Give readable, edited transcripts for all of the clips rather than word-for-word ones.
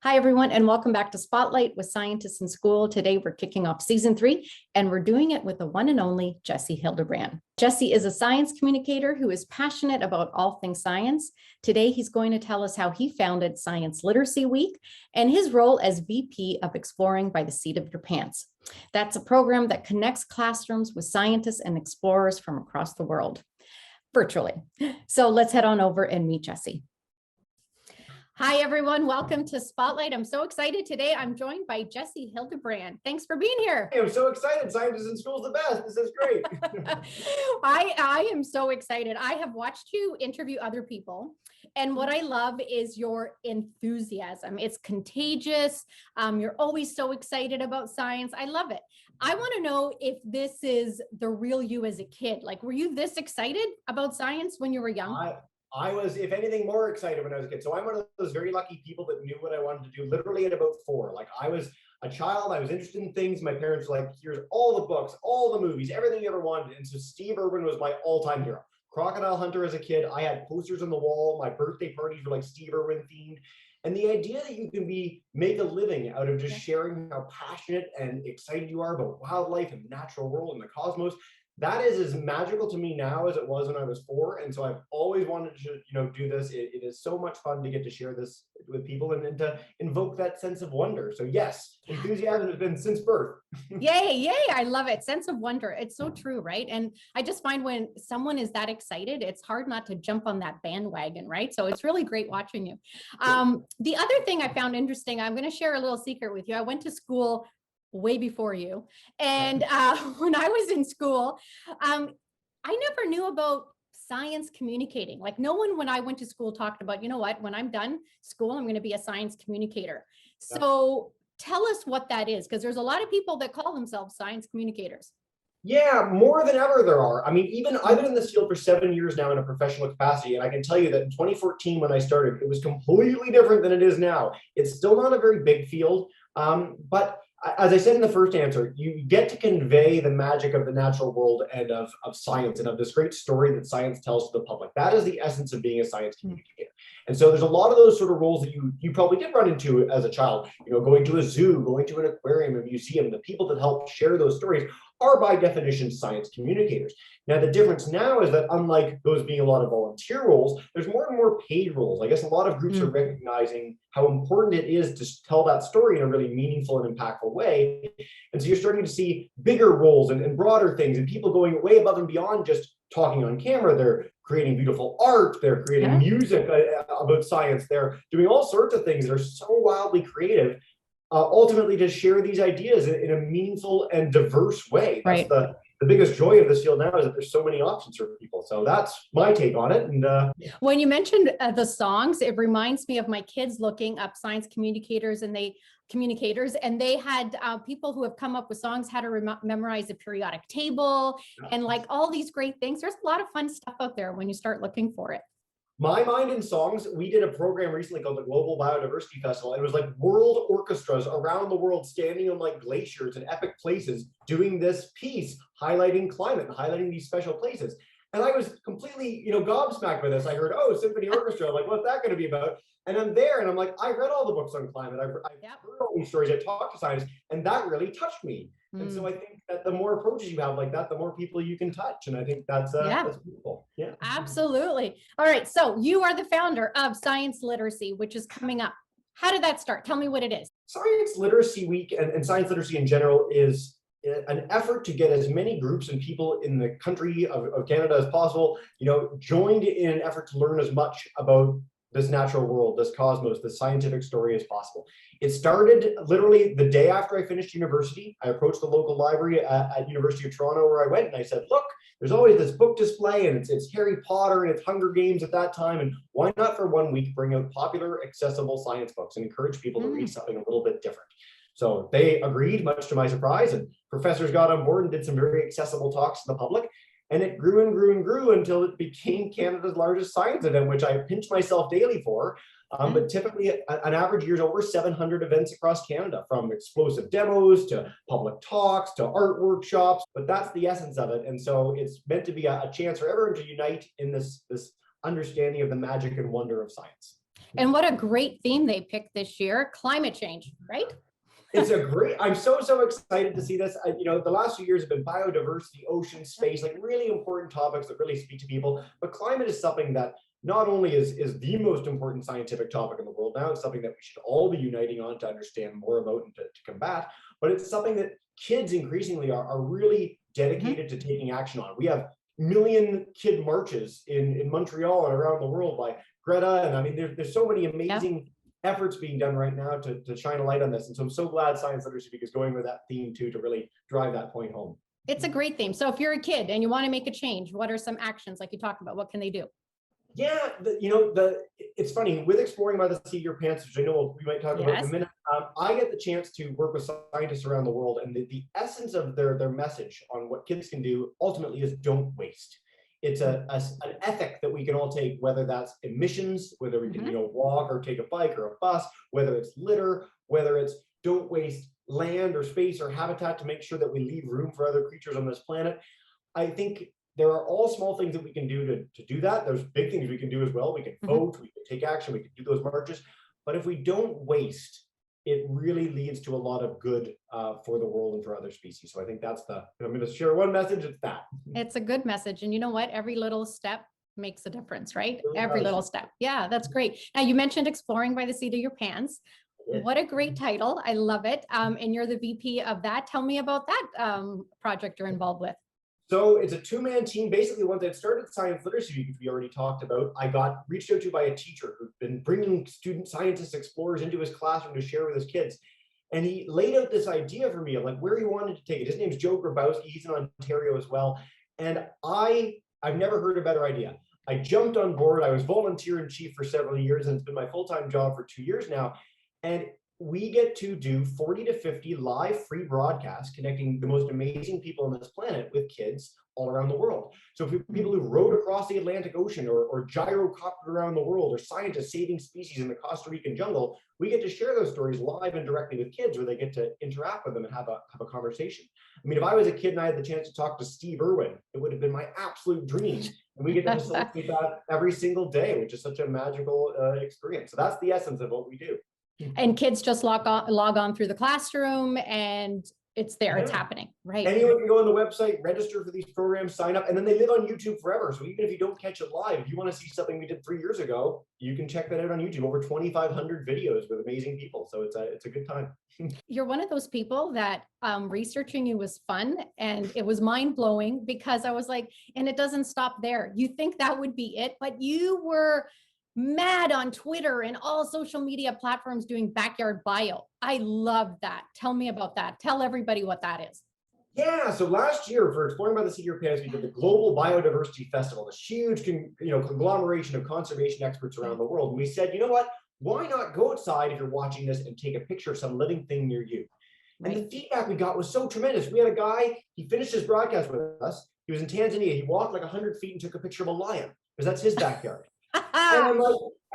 Hi, everyone, and welcome back to Spotlight with Scientists in School. Today, we're kicking off season 3, and we're doing it with the one and only Jesse Hildebrand. Jesse is a science communicator who is passionate about all things science. Today, he's going to tell us how he founded Science Literacy Week and his role as VP of Exploring by the Seat of Your Pants. That's a program that connects classrooms with scientists and explorers from across the world, virtually. So let's head on over and meet Jesse. Hi, everyone. Welcome to Spotlight. I'm so excited today. I'm joined by Jesse Hildebrand. Thanks for being here. Hey, I'm so excited. Scientists in School is the best. This is great. I am so excited. I have watched you interview other people. And what I love is your enthusiasm. It's contagious. You're always so excited about science. I love it. I want to know if this is the real you as a kid. Like, were you this excited about science when you were young? I was, if anything, more excited when I was a kid. So I'm one of those very lucky people that knew what I wanted to do literally at about 4. Like, I was a child, I was interested in things. My parents were like, here's all the books, all the movies, everything you ever wanted. And so Steve Irwin was my all-time hero. Crocodile Hunter as a kid. I had posters on the wall. My birthday parties were like Steve Irwin themed. And the idea that you can make a living out of just sharing how passionate and excited you are about wildlife and the natural world and the cosmos, that is as magical to me now as it was when I was 4. And so I've always wanted to, do this. It is so much fun to get to share this with people and to invoke that sense of wonder. So yes, enthusiasm has been since birth. Yay. I love it. Sense of wonder. It's so true, right? And I just find when someone is that excited, it's hard not to jump on that bandwagon, right? So it's really great watching you. The other thing I found interesting, I'm going to share a little secret with you. I went to school way before you. And when I was in school, I never knew about science communicating. Like, no one when I went to school talked about, you know what, when I'm done school, I'm going to be a science communicator. So tell us what that is, because there's a lot of people that call themselves science communicators. Yeah, more than ever there are. I mean, even I've been in this field for 7 years now in a professional capacity, and I can tell you that in 2014 when I started, it was completely different than it is now. It's still not a very big field, but as I said in the first answer, you get to convey the magic of the natural world and of science and of this great story that science tells to the public. That is the essence of being a science communicator. And so there's a lot of those sort of roles that you probably did run into as a child, going to a zoo, going to an aquarium, a museum. The people that help share those stories are by definition science communicators. Now, the difference now is that unlike those being a lot of volunteer roles, there's more and more paid roles. I guess a lot of groups are recognizing how important it is to tell that story in a really meaningful and impactful way. And so you're starting to see bigger roles and broader things and people going way above and beyond just talking on camera. They're creating beautiful art, they're creating music about science, they're doing all sorts of things that are so wildly creative. Ultimately to share these ideas in a meaningful and diverse way. That's the biggest joy of this field now, is that there's so many options for people. So that's my take on it. And when you mentioned the songs, it reminds me of my kids looking up science communicators, and they had people who have come up with songs, how to memorize the periodic table, and like all these great things. There's a lot of fun stuff out there when you start looking for it. My Mind in Songs, we did a program recently called the Global Biodiversity Festival. And it was like world orchestras around the world standing on like glaciers and epic places doing this piece, highlighting climate and highlighting these special places. And I was completely, gobsmacked by this. I heard, symphony orchestra, like, what's that going to be about? And I'm there and I'm like, I read all the books on climate. I've heard all these stories. I talked to scientists, and that really touched me. And so I think that the more approaches you have like that, the more people you can touch. And I think that's beautiful. Yeah, absolutely. All right. So you are the founder of Science Literacy, which is coming up. How did that start? Tell me what it is. Science Literacy Week and science literacy in general is an effort to get as many groups and people in the country of Canada as possible, joined in an effort to learn as much about this natural world, this cosmos, this scientific story as possible. It started literally the day after I finished university. I approached the local library at University of Toronto where I went, and I said, look, there's always this book display, and it's Harry Potter and it's Hunger Games at that time, and why not for 1 week bring out popular, accessible science books and encourage people to read something a little bit different? So they agreed, much to my surprise, and professors got on board and did some very accessible talks to the public. And it grew and grew and grew until it became Canada's largest science event, which I pinch myself daily for. But typically, an average year is over 700 events across Canada, from explosive demos to public talks to art workshops. But that's the essence of it. And so it's meant to be a chance for everyone to unite in this understanding of the magic and wonder of science. And what a great theme they picked this year, climate change, right? I'm so excited to see this. The last few years have been biodiversity, ocean, space, like really important topics that really speak to people. But climate is something that not only is the most important scientific topic in the world now, it's something that we should all be uniting on to understand more about and to combat, but it's something that kids increasingly are really dedicated to taking action on. We have million kid marches in Montreal and around the world by Greta. And I mean, there's so many amazing efforts being done right now to shine a light on this. And so I'm so glad Science Literacy Week is going with that theme too, to really drive that point home. It's a great theme. So if you're a kid and you want to make a change, what are some actions like you talked about? What can they do? Yeah, it's funny with Exploring by the Seat of Your Pants, which I know we might talk about in a minute. I get the chance to work with scientists around the world, and the essence of their message on what kids can do ultimately is don't waste. It's an ethic that we can all take, whether that's emissions, whether we can walk or take a bike or a bus, whether it's litter, whether it's don't waste land or space or habitat to make sure that we leave room for other creatures on this planet. I think there are all small things that we can do to do that. There's big things we can do as well. We can vote, we can take action, we can do those marches. But if we don't waste, it really leads to a lot of good for the world and for other species. So I think that's I'm going to share one message. It's that. It's a good message. And you know what? Every little step makes a difference, right? Every little step. Yeah, that's great. Now you mentioned Exploring by the Seat of Your Pants. What a great title. I love it. And you're the VP of that. Tell me about that project you're involved with. So it's a two-man team. Basically, once I started Science Literacy Week, which we already talked about, I got reached out to by a teacher who'd been bringing student scientists, explorers into his classroom to share with his kids. And he laid out this idea for me of like where he wanted to take it. His name's Joe Grabowski. He's in Ontario as well. And I've never heard a better idea. I jumped on board. I was volunteer in chief for several years, and it's been my full-time job for 2 years now. And we get to do 40 to 50 live free broadcasts connecting the most amazing people on this planet with kids all around the world. So people who rode across the Atlantic Ocean or gyrocoptered around the world or scientists saving species in the Costa Rican jungle, we get to share those stories live and directly with kids where they get to interact with them and have a conversation. I mean, if I was a kid and I had the chance to talk to Steve Irwin, it would have been my absolute dream. And we get to facilitate that every single day, which is such a magical experience. So that's the essence of what we do. And kids just log on through the classroom and it's there, it's happening, right? Anyone can go on the website, register for these programs, sign up, and then they live on YouTube forever. So even if you don't catch it live, if you want to see something we did 3 years ago, you can check that out on YouTube. Over 2,500 videos with amazing people. So it's a good time. You're one of those people that researching you was fun and it was mind-blowing because I was like, and it doesn't stop there. You think that would be it, but you were mad on Twitter and all social media platforms doing backyard bio. I love that. Tell me about that. Tell everybody what that is. Yeah, so last year for Exploring by the Seat of Your Pants, we did the Global Biodiversity Festival, this huge conglomeration of conservation experts around the world. And we said, you know what, why not go outside if you're watching this and take a picture of some living thing near you? And the feedback we got was so tremendous. We had a guy, he finished his broadcast with us. He was in Tanzania. He walked like 100 feet and took a picture of a lion because that's his backyard.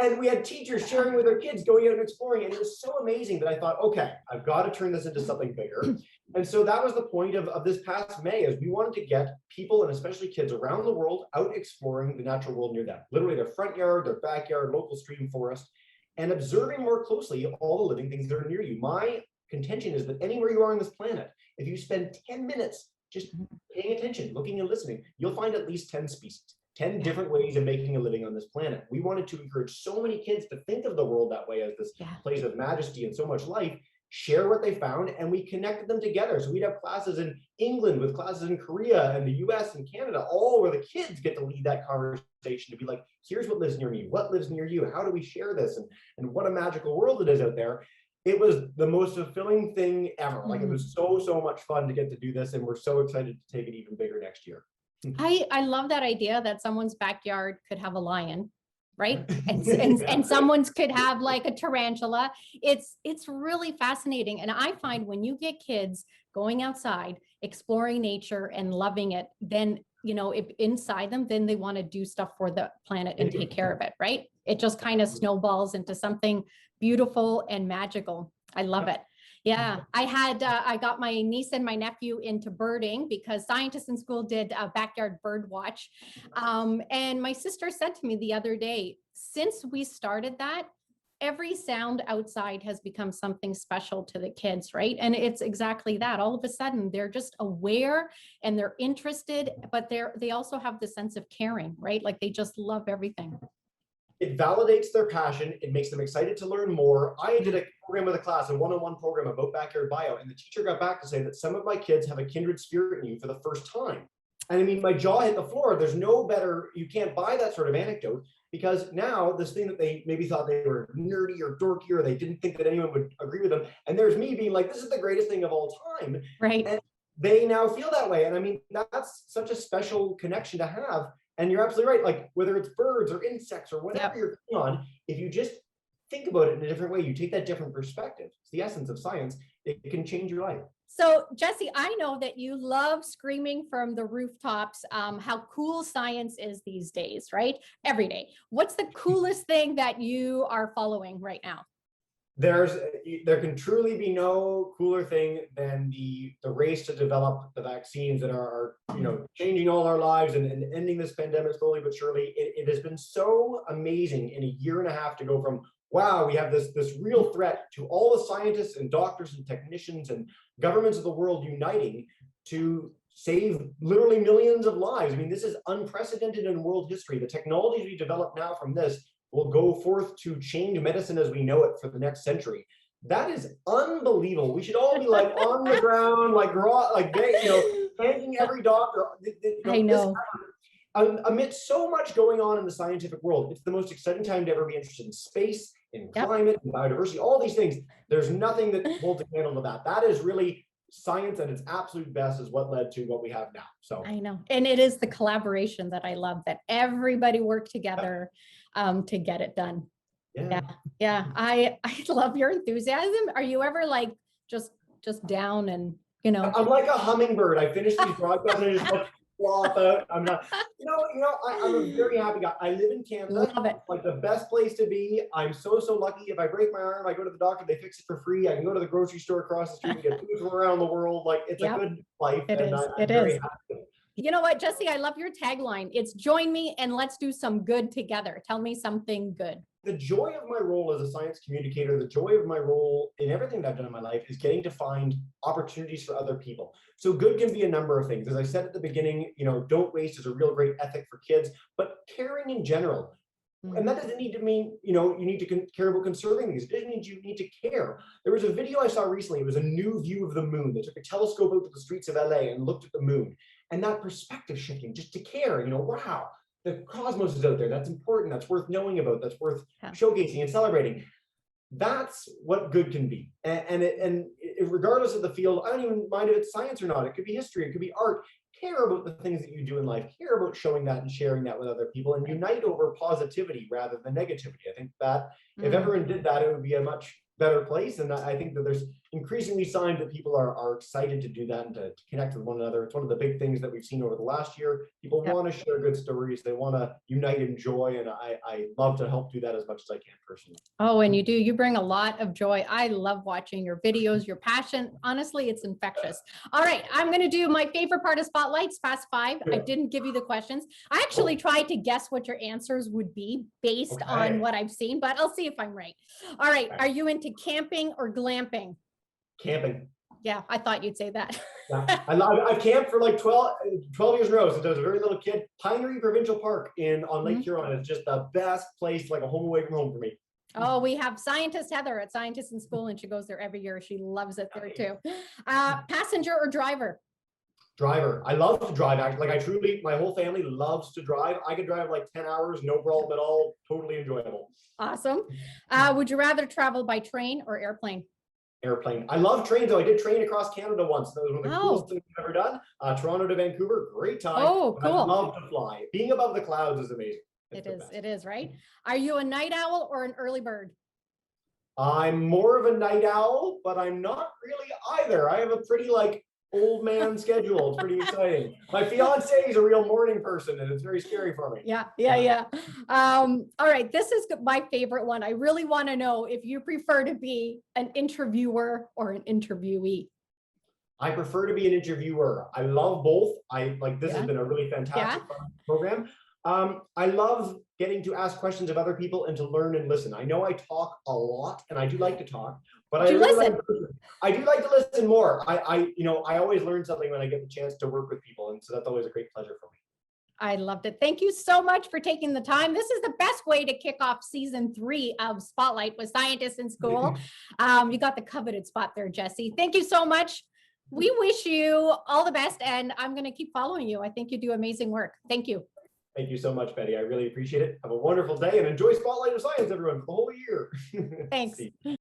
And we had teachers sharing with their kids going out and exploring. And it was so amazing that I thought, okay, I've got to turn this into something bigger. And so that was the point of this past May, is we wanted to get people and especially kids around the world out exploring the natural world near them, literally their front yard, their backyard, local stream, forest, and observing more closely all the living things that are near you. My contention is that anywhere you are on this planet, if you spend 10 minutes just paying attention, looking and listening, you'll find at least 10 species. 10 different ways of making a living on this planet. We wanted to encourage so many kids to think of the world that way, as this place of majesty and so much life, share what they found, and we connected them together. So we'd have classes in England with classes in Korea and the US and Canada, all where the kids get to lead that conversation to be like, here's what lives near me, what lives near you, how do we share this, and what a magical world it is out there. It was the most fulfilling thing ever. Like, it was so much fun to get to do this, and we're so excited to take it even bigger next year. I love that idea that someone's backyard could have a lion, right? And someone's could have like a tarantula. It's really fascinating. And I find when you get kids going outside, exploring nature and loving it, then, if inside them, then they want to do stuff for the planet and take care of it, right? It just kind of snowballs into something beautiful and magical. I love it. Yeah, I got my niece and my nephew into birding because scientists in school did a backyard bird watch. And my sister said to me the other day, since we started that, every sound outside has become something special to the kids, right? And it's exactly that. All of a sudden, they're just aware and they're interested, but they also have the sense of caring, right? Like they just love everything. It validates their passion. It makes them excited to learn more. I did a program with a class, a one-on-one program about backyard bio, and the teacher got back to say that some of my kids have a kindred spirit in you for the first time. And I mean, my jaw hit the floor. There's no better, you can't buy that sort of anecdote, because now this thing that they maybe thought they were nerdy or dorky, or they didn't think that anyone would agree with them. And there's me being like, this is the greatest thing of all time. Right. And they now feel that way. And I mean, that's such a special connection to have. And you're absolutely right. Like whether it's birds or insects or whatever you're on, if you just think about it in a different way, you take that different perspective. It's the essence of science. It can change your life. So Jesse, I know that you love screaming from the rooftops how cool science is these days, right? Every day. What's the coolest thing that you are following right now? There can truly be no cooler thing than the race to develop the vaccines that are changing all our lives and ending this pandemic slowly but surely. It has been so amazing in a year and a half to go from, wow, we have this real threat, to all the scientists and doctors and technicians and governments of the world uniting to save literally millions of lives. I mean, this is unprecedented in world history. The technologies we develop now from this will go forth to change medicine as we know it for the next century. That is unbelievable. We should all be like on the ground, thanking every doctor. I know. Amidst so much going on in the scientific world, it's the most exciting time to ever be interested in space, in climate, in biodiversity, all these things. There's nothing that holds a candle to that. That is really science at its absolute best, is what led to what we have now. So I know. And it is the collaboration that I love, that everybody worked together to get it done. Yeah. I love your enthusiasm. Are you ever like just down and I'm like a hummingbird. I finish these broadcasts and I just like flop out. I'm not, I'm a very happy guy. I live in Canada. Love it. Like the best place to be. I'm so lucky. If I break my arm, I go to the doctor, they fix it for free. I can go to the grocery store across the street and get food from around the world. Like it's a good life. It is. I'm very happy. You know what, Jesse, I love your tagline. It's join me and let's do some good together. Tell me something good. The joy of my role as a science communicator, the joy of my role in everything that I've done in my life is getting to find opportunities for other people. So good can be a number of things. As I said at the beginning, don't waste is a real great ethic for kids, but caring in general. And that doesn't need to mean, you need to care about conserving things. It doesn't mean you need to care. There was a video I saw recently. It was a new view of the moon. They took a telescope out to the streets of LA and looked at the moon. And that perspective shifting, just to care, wow, the cosmos is out there. That's important. That's worth knowing about. That's worth showcasing and celebrating. That's what good can be. And regardless of the field, I don't even mind if it's science or not. It could be history. It could be art. Care about the things that you do in life. Care about showing that and sharing that with other people, and unite over positivity rather than negativity. I think that if everyone did that, it would be a much better place. And I think that there's increasingly signs that people are excited to do that and to connect with one another. It's one of the big things that we've seen over the last year. People want to share good stories. They want to unite in joy. And I love to help do that as much as I can personally. Oh, and you do. You bring a lot of joy. I love watching your videos, your passion. Honestly, it's infectious. All right. I'm going to do my favorite part of Spotlights, Fast Five. Sure. I didn't give you the questions. I actually tried to guess what your answers would be based on what I've seen, but I'll see if I'm right. All right. Are you into camping or glamping? Camping. Yeah, I thought you'd say that. Yeah. I've camped for like 12 years in a row since I was a very little kid. Pinery Provincial Park on Lake Huron is just the best place, like a home away from home for me. Oh, we have scientist Heather at Scientists in School, and she goes there every year. She loves it there too. Passenger or driver? Driver. I love to drive. Like my whole family loves to drive. I could drive like 10 hours, no problem at all. Totally enjoyable. Awesome. Would you rather travel by train or airplane? Airplane. I love trains though. I did train across Canada once. That was one of the coolest things I've ever done. Toronto to Vancouver, great time. Oh, cool. I love to fly. Being above the clouds is amazing. It is, right? Are you a night owl or an early bird? I'm more of a night owl, but I'm not really either. I have a pretty old man schedule. It's pretty exciting. My fiance is a real morning person and it's very scary for me. Yeah. All right. This is my favorite one. I really want to know if you prefer to be an interviewer or an interviewee. I prefer to be an interviewer. I love both. This has been a really fantastic program. I love getting to ask questions of other people and to learn and listen. I know I talk a lot, and I do like to talk, but I You really listen. I do like to listen more. I always learn something when I get the chance to work with people, and so that's always a great pleasure for me. I loved it. Thank you so much for taking the time. This is the best way to kick off season 3 of Spotlight with Scientists in School. You got the coveted spot there, Jesse. Thank you so much. We wish you all the best, and I'm going to keep following you. I think you do amazing work. Thank you. Thank you so much, Betty. I really appreciate it. Have a wonderful day and enjoy Spotlight of Science, everyone, for the whole year. Thanks. See you.